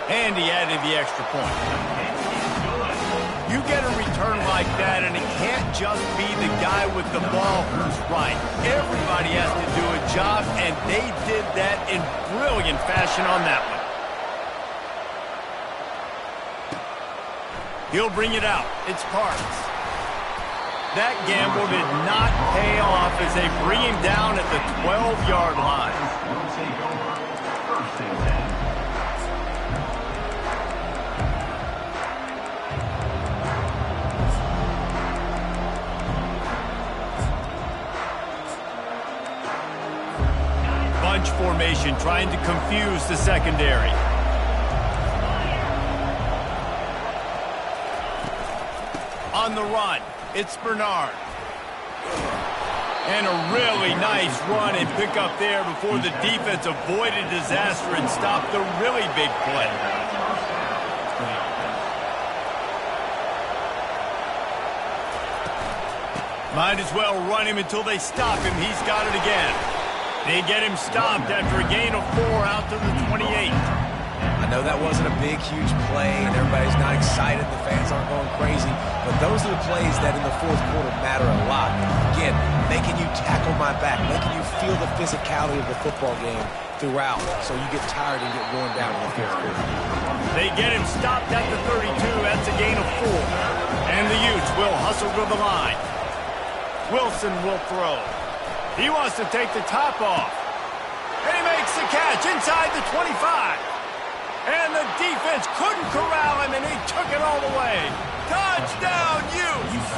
And he added the extra point. You get a return like that, and it can't just be the guy with the ball who's right. Everybody has to do a job, and they did that in brilliant fashion on that one. He'll bring it out. It's Parks. That gamble did not pay off as they bring him down at the 12-yard line. Bunch formation trying to confuse the secondary. On the run, it's Bernard. And a really nice run and pick up there before the defense avoided disaster and stopped the really big play. Might as well run him until they stop him. He's got it again. They get him stopped after a gain of 4 out to the 28. I know that wasn't a big, huge play, and everybody's not excited. The fans aren't going crazy. But those are the plays that in the fourth quarter matter a lot. Again, making you tackle my back, making you feel the physicality of the football game throughout, so you get tired and get worn down in the fourth quarter. They get him stopped at the 32. That's a gain of 4. And the Utes will hustle to the line. Wilson will throw. He wants to take the top off. And he makes the catch inside the 25. And the defense couldn't corral him, and he took it all the way. Touchdown, Utes!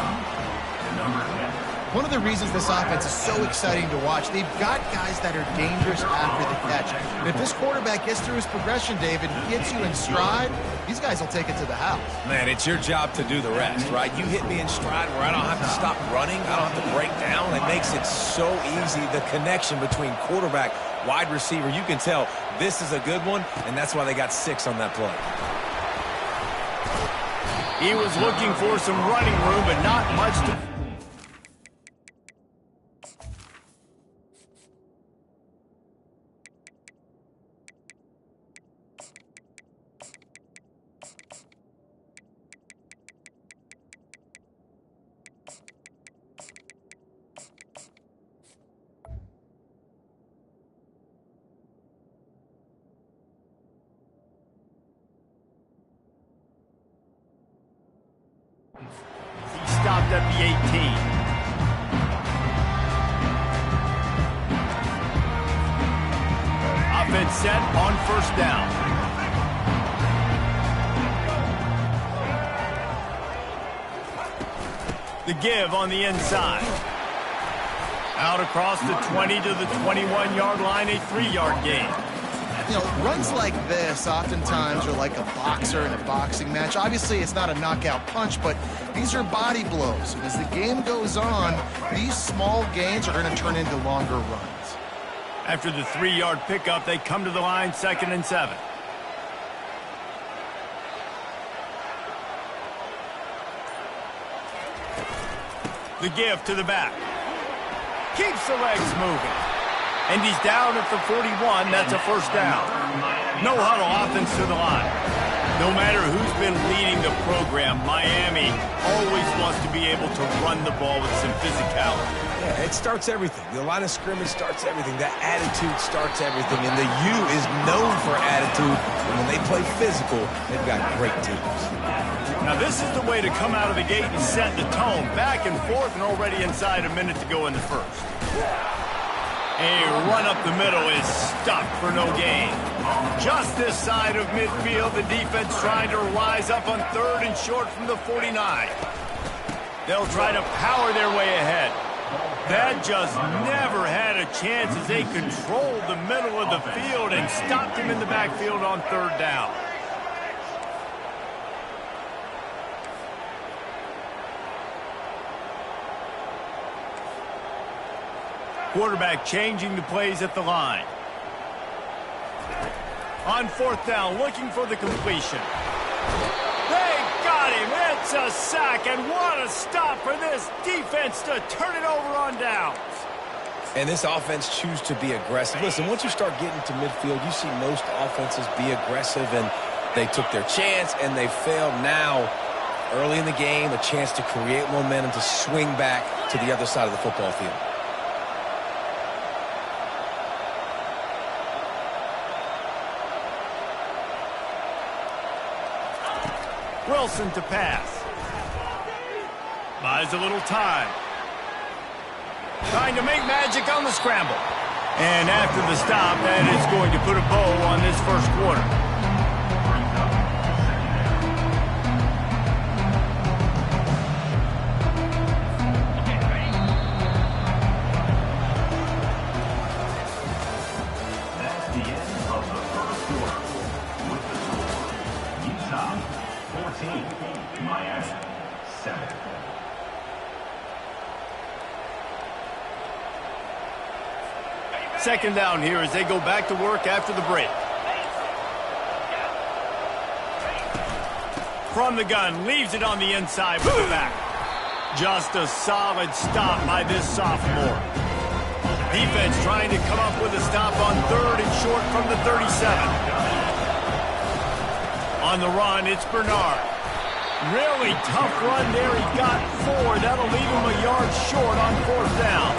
One of the reasons this offense is so exciting to watch, they've got guys that are dangerous after the catch. And if this quarterback gets through his progression, David, he gets you in stride, these guys will take it to the house. Man, it's your job to do the rest, right? You hit me in stride where I don't have to stop running. I don't have to break down. It makes it so easy, the connection between quarterback, wide receiver. You can tell this is a good one, and that's why they got 6 on that play. He was looking for some running room, but not much to... Stopped at the 18. Offense set on first down. The give on the inside. Out across the 20 to the 21-yard line, a 3-yard gain. You know, runs like this oftentimes are like a boxer in a boxing match. Obviously, it's not a knockout punch, but these are body blows. And as the game goes on, these small gains are going to turn into longer runs. After the 3-yard pickup, they come to the line, 2nd and 7. The give to the back. Keeps the legs moving. And he's down at the 41. That's a first down. No huddle offense to the line. No matter who's been leading the program, Miami always wants to be able to run the ball with some physicality. Yeah, it starts everything. The line of scrimmage starts everything. That attitude starts everything. And the U is known for attitude. And when they play physical, they've got great teams. Now this is the way to come out of the gate and set the tone. Back and forth and already inside a minute to go in the first. A run up the middle is stopped for no gain. Just this side of midfield, the defense trying to rise up on 3rd and short from the 49. They'll try to power their way ahead. That just never had a chance as they controlled the middle of the field and stopped him in the backfield on 3rd down. Quarterback changing the plays at the line. On 4th down, looking for the completion. They got him. It's a sack, and what a stop for this defense to turn it over on downs. And this offense choose to be aggressive. Listen, once you start getting to midfield, you see most offenses be aggressive, and They took their chance, and they failed. Now, early in the game, a chance to create momentum to swing back to the other side of the football field. Wilson to pass. Buys a little time. Trying to make magic on the scramble. And after the stop, that is going to put a bow on this first quarter. That's the end of the first quarter. With the score, Utah 14, Miami 7. Second down here as they go back to work after the break. From the gun, leaves it on the inside with the back. Just a solid stop by this sophomore. Defense trying to come up with a stop on third and short from the 37. On the run, it's Bernard. Really tough run there. He got 4. That'll leave him a yard short on fourth down.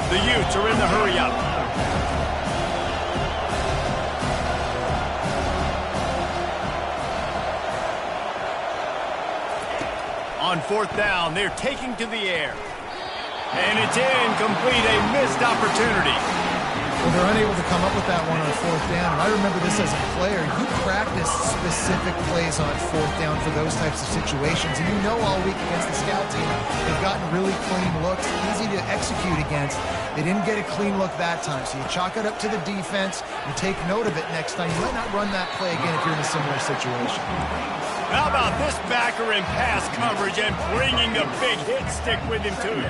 The Utes are in the hurry-up. On fourth down, they're taking to the air. And it's incomplete, a missed opportunity. Well, they're unable to come up with that one on fourth down. And I remember this as a player. You practice specific plays on fourth down for those types of situations. And you know all week against the scout team, they've gotten really clean looks, easy to execute against. They didn't get a clean look that time. So you chalk it up to the defense. You take note of it next time. You might not run that play again if you're in a similar situation. How about this backer in pass coverage and bringing the big hit stick with him, too?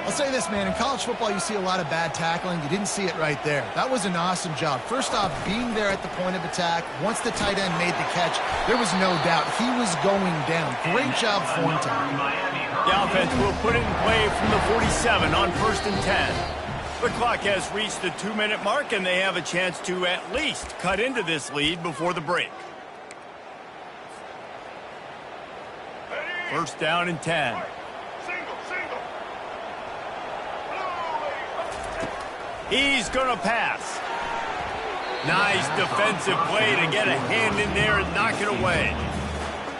I'll say this, man. In college football, you see a lot of bad tackling. You didn't see it right there. That was an awesome job. First off, being there at the point of attack. Once the tight end made the catch, there was no doubt he was going down. Great job form time. The offense will put it in play from the 47 on 1st and 10. The clock has reached the 2-minute mark, and they have a chance to at least cut into this lead before the break. First down and 10. He's going to pass. Nice defensive play to get a hand in there and knock it away.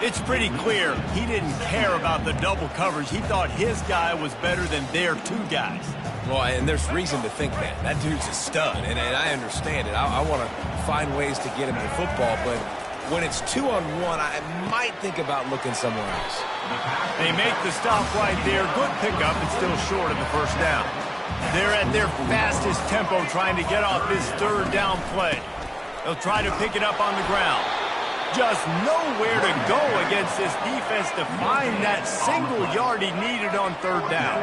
It's pretty clear he didn't care about the double coverage. He thought his guy was better than their 2 guys. Well, and there's reason to think that. That dude's a stud, and I understand it. I want to find ways to get him to football, but when it's 2-on-1, I might think about looking somewhere else. They make the stop right there. Good pickup, but still short of the first down. They're at their fastest tempo trying to get off this third down play. They'll try to pick it up on the ground. Just nowhere to go against this defense to find that single yard he needed on third down.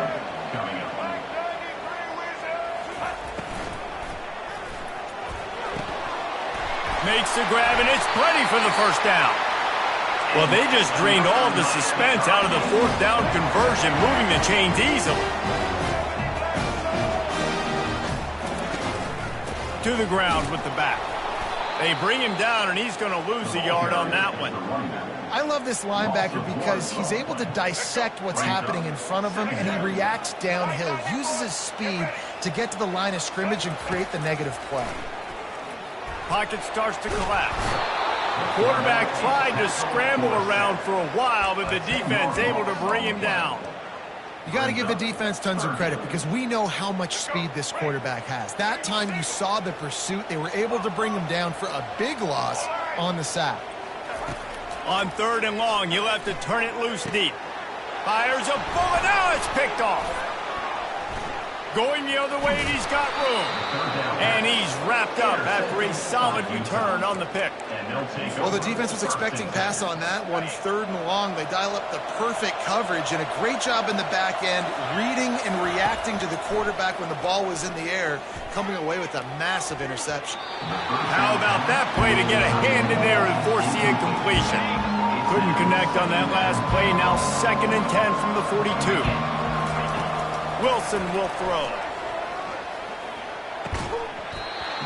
Makes the grab, and it's plenty for the first down. Well, they just drained all the suspense out of the fourth down conversion, moving the chains easily. To the ground with the back. They bring him down, and he's going to lose a yard on that one. I love this linebacker because he's able to dissect what's happening in front of him, and he reacts downhill, uses his speed to get to the line of scrimmage and create the negative play. Pocket starts to collapse. The quarterback tried to scramble around for a while, but the defense able to bring him down. You got to give the defense tons of credit because we know how much speed this quarterback has. That time you saw the pursuit. They were able to bring him down for a big loss on the sack. On third and long, he'll have to turn it loose deep. Fires a bullet. Now it's picked off. Going the other way, and he's got room. And he's wrapped up after a solid return on the pick. Well, the defense was expecting pass on that one. Third and long, they dial up the perfect coverage and a great job in the back end, reading and reacting to the quarterback when the ball was in the air, coming away with a massive interception. How about that play to get a hand in there and force the incompletion? Couldn't connect on that last play. Now 2nd and 10 from the 42. Wilson will throw.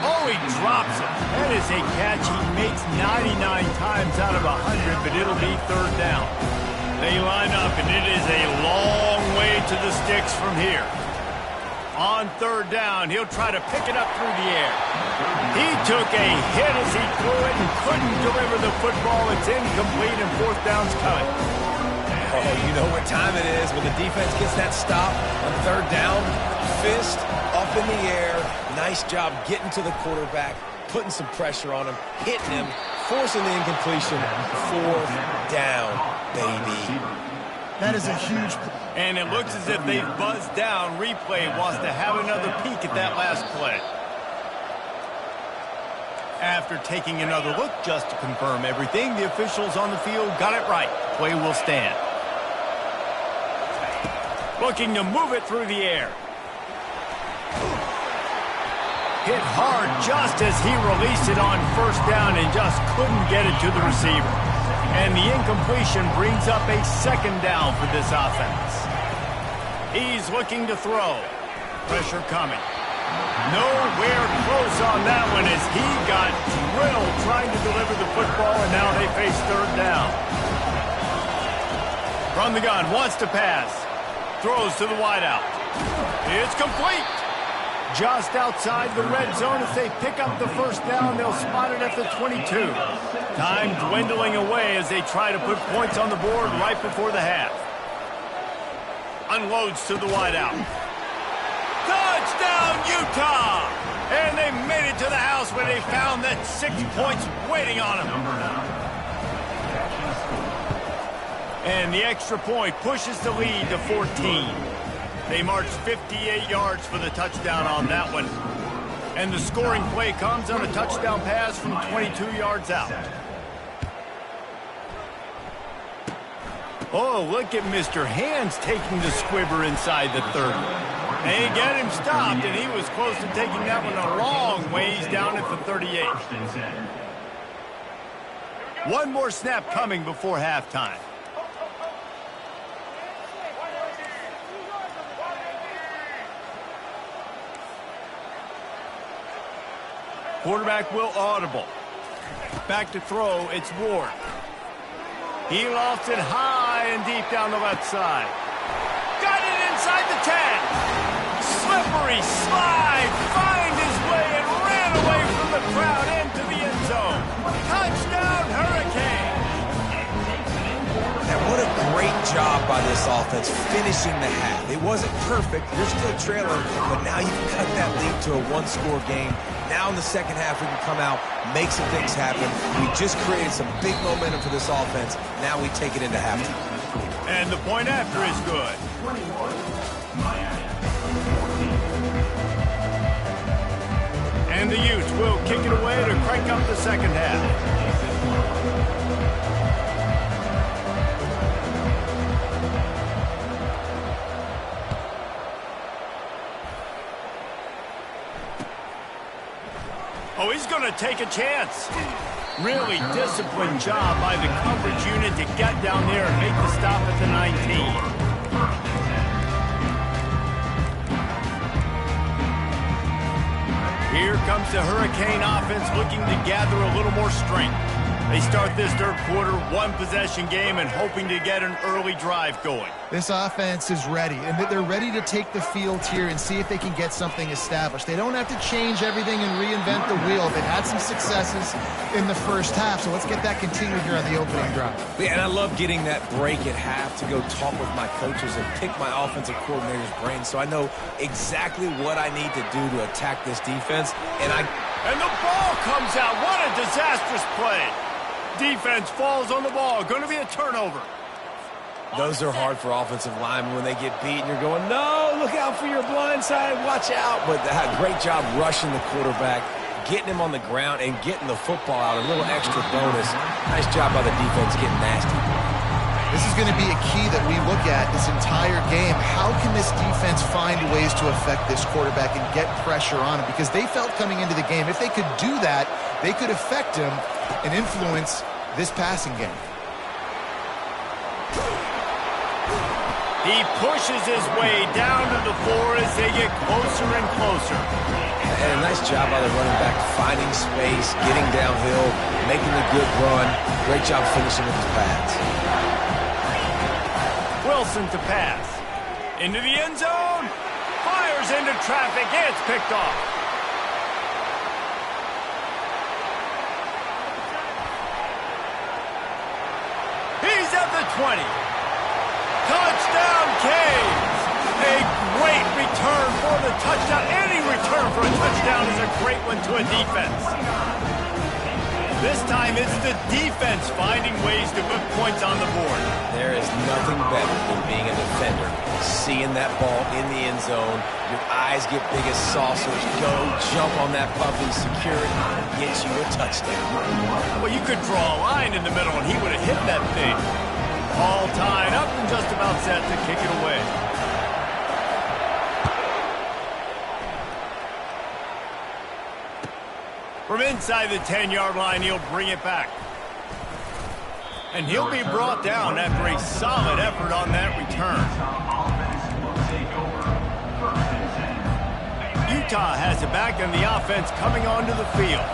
Oh, Oh, he drops it. That is a catch he makes 99 times out of 100, but it'll be third down. They line up, and it is a long way to the sticks from here. On third down, he'll try to pick it up through the air. He took a hit as he threw it and couldn't deliver the football. It's incomplete, and fourth down's coming. Oh, you know what time it is when the defense gets that stop on third down. Fist up in the air. Nice job getting to the quarterback, putting some pressure on him, hitting him, forcing the incompletion. Fourth down, baby. That is a huge play. And it looks as if they've buzzed down. Replay wants to have another peek at that last play. After taking another look just to confirm everything, the officials on the field got it right. Play will stand. Looking to move it through the air. Hit hard just as he released it on first down and just couldn't get it to the receiver. And the incompletion brings up a second down for this offense. He's looking to throw. Pressure coming. Nowhere close on that one as he got drilled trying to deliver the football, and now they face third down. From the gun, wants to pass. Throws to the wideout. It's complete. Just outside the red zone as they pick up the first down. They'll spot it at the 22. Time dwindling away as they try to put points on the board right before the half. Unloads to the wideout. Touchdown, Utah! And they made it to the house where they found that 6 points waiting on them. And the extra point pushes the lead to 14. They marched 58 yards for the touchdown on that one. And the scoring play comes on a touchdown pass from 22 yards out. Oh, look at Mr. Hands taking the squibber inside the 30. They get him stopped, and he was close to taking that one a long ways down at the 38. One more snap coming before halftime. Quarterback will audible. Back to throw, it's Ward. He lofts it high and deep down the left side. Got it inside the 10. Slippery slide, find his way and ran away from the crowd into the end zone. Touchdown, Hurricane. And what a great job by this offense finishing the half. It wasn't perfect. You're still trailing, but now you can cut that lead to a one-score game. Now in the second half, we can come out, make some things happen. We just created some big momentum for this offense. Now we take it into halftime. And the point after is good. And the Utes will kick it away to crank up the second half. Oh, he's going to take a chance. Really disciplined job by the coverage unit to get down there and make the stop at the 19. Here comes the Hurricane offense looking to gather a little more strength. They start this third quarter, one-possession game, and hoping to get an early drive going. This offense is ready, and they're ready to take the field here and see if they can get something established. They don't have to change everything and reinvent the wheel. They've had some successes in the first half, so let's get that continued here on the opening drive. Yeah, and I love getting that break at half to go talk with my coaches and pick my offensive coordinator's brain so I know exactly what I need to do to attack this defense. And the ball comes out. What a disastrous play. Defense falls on the ball. Going to be a turnover. Those are hard for offensive linemen when they get beat and you're going, no, look out for your blind side, watch out. But great job rushing the quarterback, getting him on the ground, and getting the football out. A little extra bonus. Nice job by the defense getting nasty. This is going to be a key that we look at this entire game. How can this defense find ways to affect this quarterback and get pressure on him? Because they felt coming into the game, if they could do that, they could affect him and influence this passing game. He pushes his way down to the floor as they get closer and closer. And a nice job by the running back, finding space, getting downhill, making a good run. Great job finishing with his pads. Wilson to pass. Into the end zone. Fires into traffic. It's picked off. He's at the 20. Touchdown, Canes. A great return for the touchdown. Any return for a touchdown is a great one to a defense. This time it's the defense finding ways to put points on the board. There is nothing better than being a defender. Seeing that ball in the end zone, your eyes get big as saucers. Go, jump on that puppy, secure it, get you a touchdown. Well, you could draw a line in the middle and he would have hit that thing. All tied up and just about set to kick it away. From inside the 10-yard line, he'll bring it back. And he'll be brought down after a solid effort on that return. Utah has it back and the offense coming onto the field.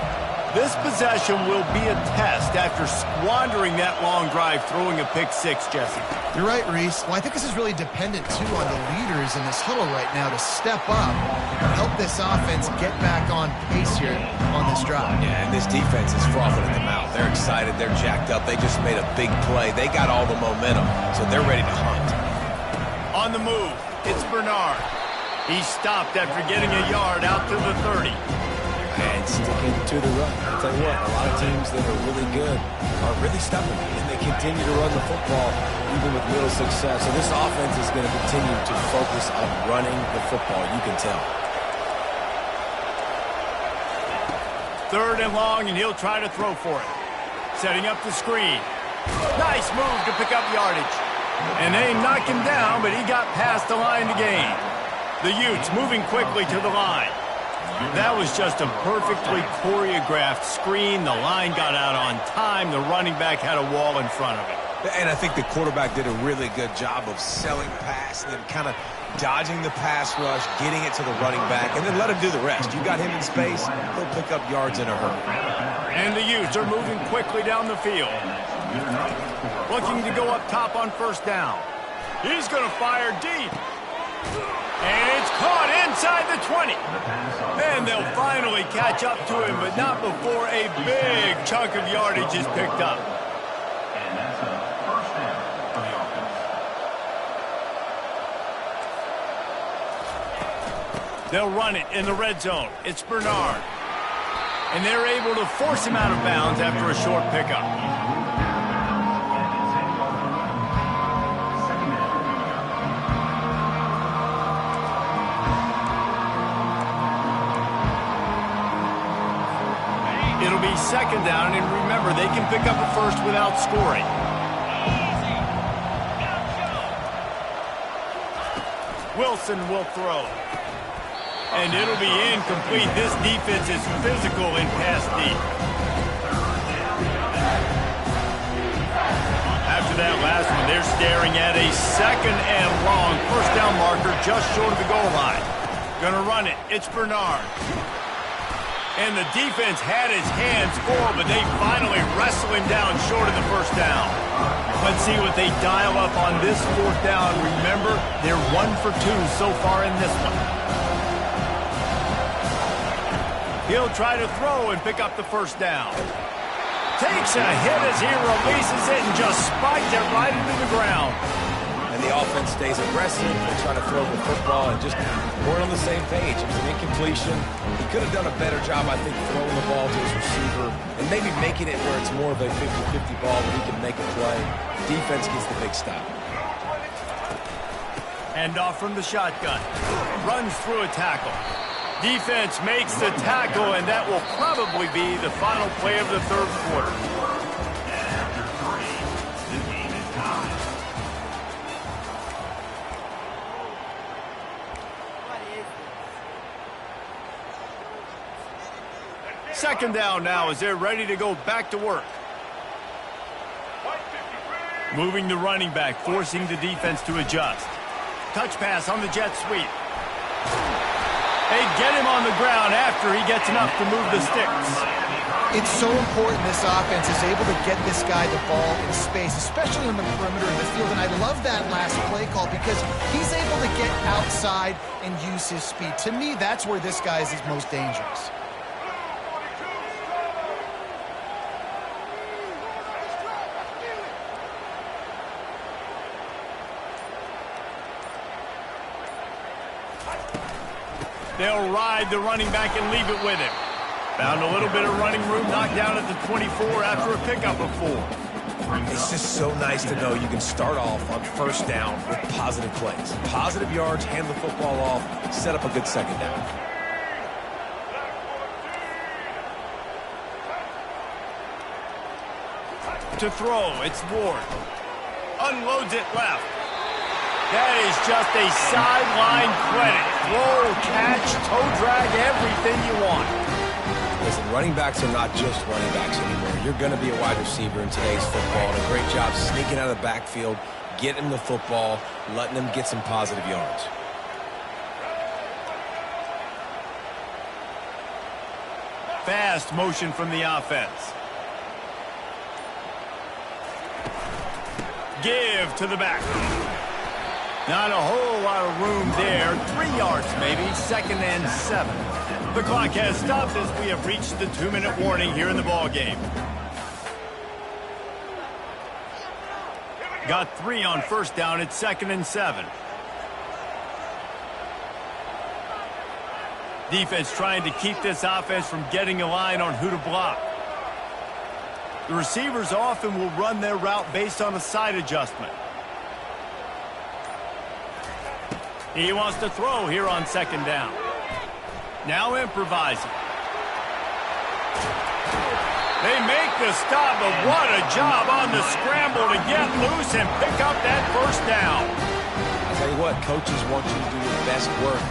This possession will be a test after squandering that long drive, throwing a pick six, Jesse. You're right, Reese. Well, I think this is really dependent, too, on the leaders in this huddle right now to step up and help this offense get back on pace here on this drive. Yeah, and this defense is frothing at the mouth. They're excited. They're jacked up. They just made a big play. They got all the momentum, so they're ready to hunt. On the move, it's Bernard. He stopped after getting a yard out to the 30. And sticking to the run. I'll tell you what, a lot of teams that are really good are really stubborn, and they continue to run the football even with little success. So this offense is going to continue to focus on running the football. You can tell. Third and long, and he'll try to throw for it. Setting up the screen. Nice move to pick up yardage. And they knock him down, but he got past the line to gain. The Utes moving quickly to the line. That was just a perfectly choreographed screen. The line got out on time. The running back had a wall in front of it. And I think the quarterback did a really good job of selling pass and then kind of dodging the pass rush, getting it to the running back, and then let him do the rest. You got him in space, he'll pick up yards in a hurry. And the Utes are moving quickly down the field. Looking to go up top on first down. He's going to fire deep. And it's caught inside the 20. And they'll finally catch up to him, but not before a big chunk of yardage is picked up. And that's a first down for the offense. They'll run it in the red zone. It's Bernard. And they're able to force him out of bounds after a short pickup. It'll be second down, and remember, they can pick up a first without scoring. Wilson will throw. And it'll be incomplete. This defense is physical in pass deep. After that last one, they're staring at a second and long first down marker just short of the goal line. Gonna run it. It's Bernard. And the defense had his hands full, but they finally wrestle him down short of the first down. Let's see what they dial up on this fourth down. Remember, they're 1 for 2 so far in this one. He'll try to throw and pick up the first down. Takes a hit as he releases it and just spiked it right into the ground. And the offense stays aggressive. They try to throw the football and just weren't on the same page. It was an incompletion. He could have done a better job, I think, throwing the ball to his receiver and maybe making it where it's more of a 50-50 ball where he can make a play. Defense gets the big stop. Hand off from the shotgun. Runs through a tackle. Defense makes the tackle, and that will probably be the final play of the third quarter. And after 3, the game is tied. Second down now as they're ready to go back to work. Moving the running back, forcing the defense to adjust. Touch pass on the jet sweep. They get him on the ground after he gets enough to move the sticks. It's so important this offense is able to get this guy the ball in space, especially on the perimeter of the field. And I love that last play call because he's able to get outside and use his speed. To me, that's where this guy is his most dangerous. They'll ride the running back and leave it with him. Found a little bit of running room, knocked down at the 24 after a pickup of 4. It's just so nice to know you can start off on first down with positive plays. Positive yards, hand the football off, set up a good second down. To throw, it's Ward. Unloads it left. That is just a sideline credit. Throw, catch, toe drag, everything you want. Listen, running backs are not just running backs anymore. You're going to be a wide receiver in today's football. And a great job sneaking out of the backfield, getting him the football, letting him get some positive yards. Fast motion from the offense. Give to the back. Not a whole lot of room there. 3 yards maybe. 2nd and 7. The clock has stopped as we have reached the 2-minute warning here in the ball game. Got 3 on first down. It's 2nd and 7. Defense trying to keep this offense from getting a line on who to block. The receivers often will run their route based on a side adjustment. He wants to throw here on 2nd down. Now improvising. They make the stop, but what a job on the scramble to get loose and pick up that first down. I tell you what, coaches want you to do your best work.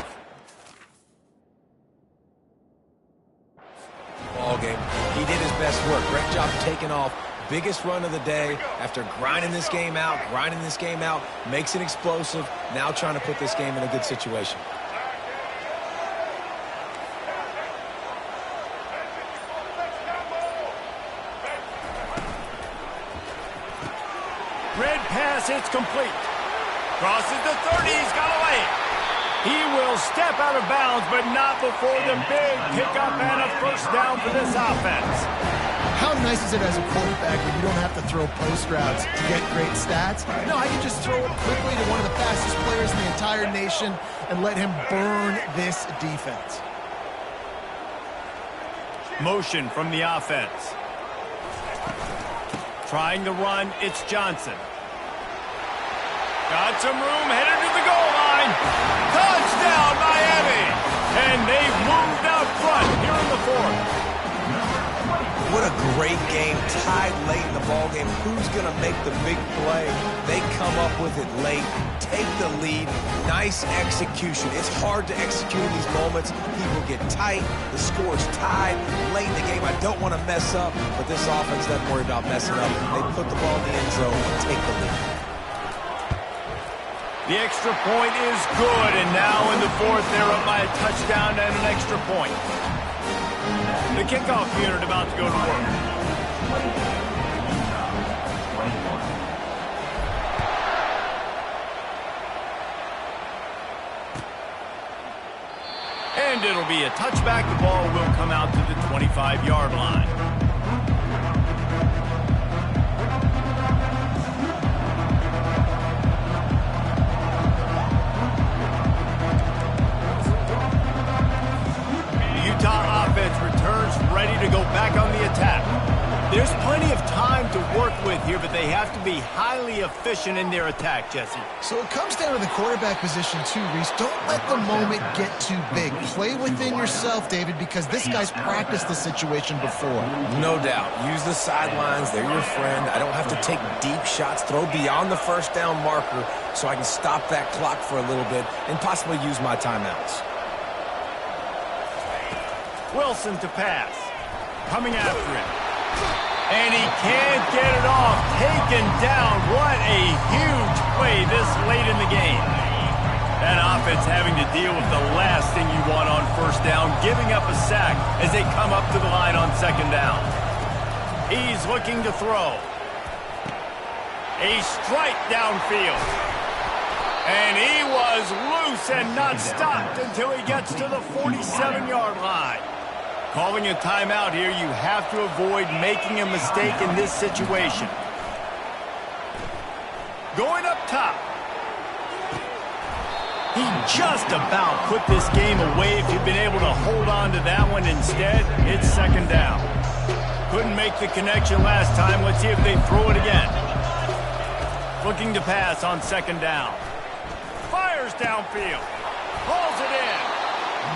Ball game. He did his best work. Great job taking off. Biggest run of the day after grinding this game out, makes it explosive, now trying to put this game in a good situation. Red pass, it's complete. Crosses the 30, he's got away. He will step out of bounds, but not before the big pickup and a first down for this offense. How nice is it as a quarterback when you don't have to throw post routes to get great stats? No, I can just throw it quickly to one of the fastest players in the entire nation and let him burn this defense. Motion from the offense. Trying to run, it's Johnson. Got some room, headed to the goal line. Touchdown, Miami! And they've moved out front here in the 4th. What a great game, tied late in the ball game. Who's going to make the big play? They come up with it late, take the lead. Nice execution. It's hard to execute in these moments. People get tight. The score's tied late in the game. I don't want to mess up, but this offense doesn't worry about messing up. They put the ball in the end zone and take the lead. The extra point is good, and now in the 4th, they're up by a touchdown and an extra point. The kickoff unit about to go to work. And it'll be a touchback. The ball will come out to the 25-yard line. Utah offense returns ready to go back on the attack. There's plenty of time to work with here, but they have to be highly efficient in their attack, Jesse. So it comes down to the quarterback position too, Reese. Don't let the moment get too big. Play within yourself, David, because this guy's practiced the situation before. No doubt. Use the sidelines. They're your friend. I don't have to take deep shots, throw beyond the first down marker so I can stop that clock for a little bit and possibly use my timeouts. Wilson to pass. Coming after him. And he can't get it off. Taken down. What a huge play this late in the game. That offense having to deal with the last thing you want on first down, giving up a sack as they come up to the line on second down. He's looking to throw. A strike downfield. And he was loose and not stopped until he gets to the 47-yard line. Calling a timeout here, you have to avoid making a mistake in this situation. Going up top. He just about put this game away if you've been able to hold on to that one. Instead, it's second down. Couldn't make the connection last time. Let's see if they throw it again. Looking to pass on second down. Fires downfield. Hauls it in.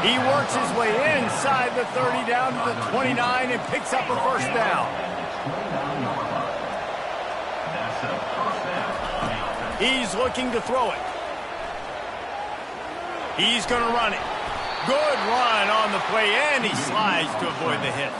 He works his way inside the 30 down to the 29 and picks up a first down. He's looking to throw it. He's going to run it. Good run on the play, and he slides to avoid the hit.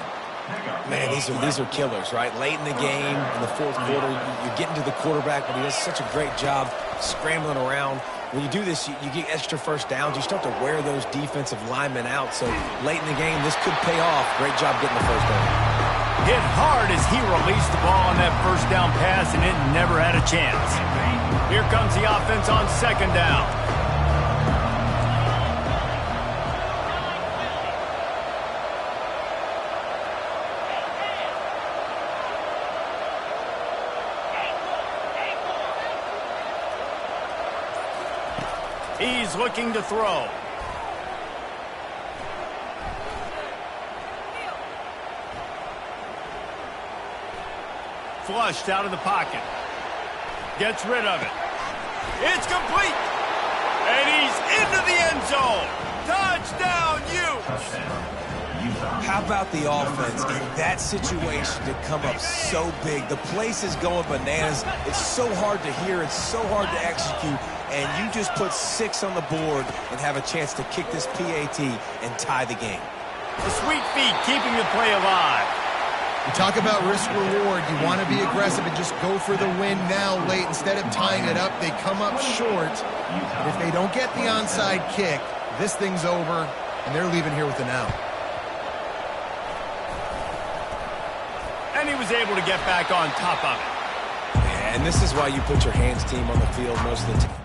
Man, these are killers, right? Late in the game, in the fourth quarter, you're getting to the quarterback, but he does such a great job scrambling around. When you do this, you get extra first downs. You start to wear those defensive linemen out. So late in the game, this could pay off. Great job getting the first down. Hit hard as he released the ball on that first down pass, and it never had a chance. Here comes the offense on second down. He's looking to throw. Flushed out of the pocket. Gets rid of it. It's complete. And he's into the end zone. Touchdown, Utes. How about the offense in that situation to come up so big? The place is going bananas. It's so hard to hear. It's so hard to execute. And you just put 6 on the board and have a chance to kick this PAT and tie the game. The sweet feet keeping the play alive. You talk about risk-reward. You want to be aggressive and just go for the win now late. Instead of tying it up, they come up short. But if they don't get the onside kick, this thing's over, and they're leaving here with an out. And he was able to get back on top of it. And this is why you put your hands team on the field most of the time.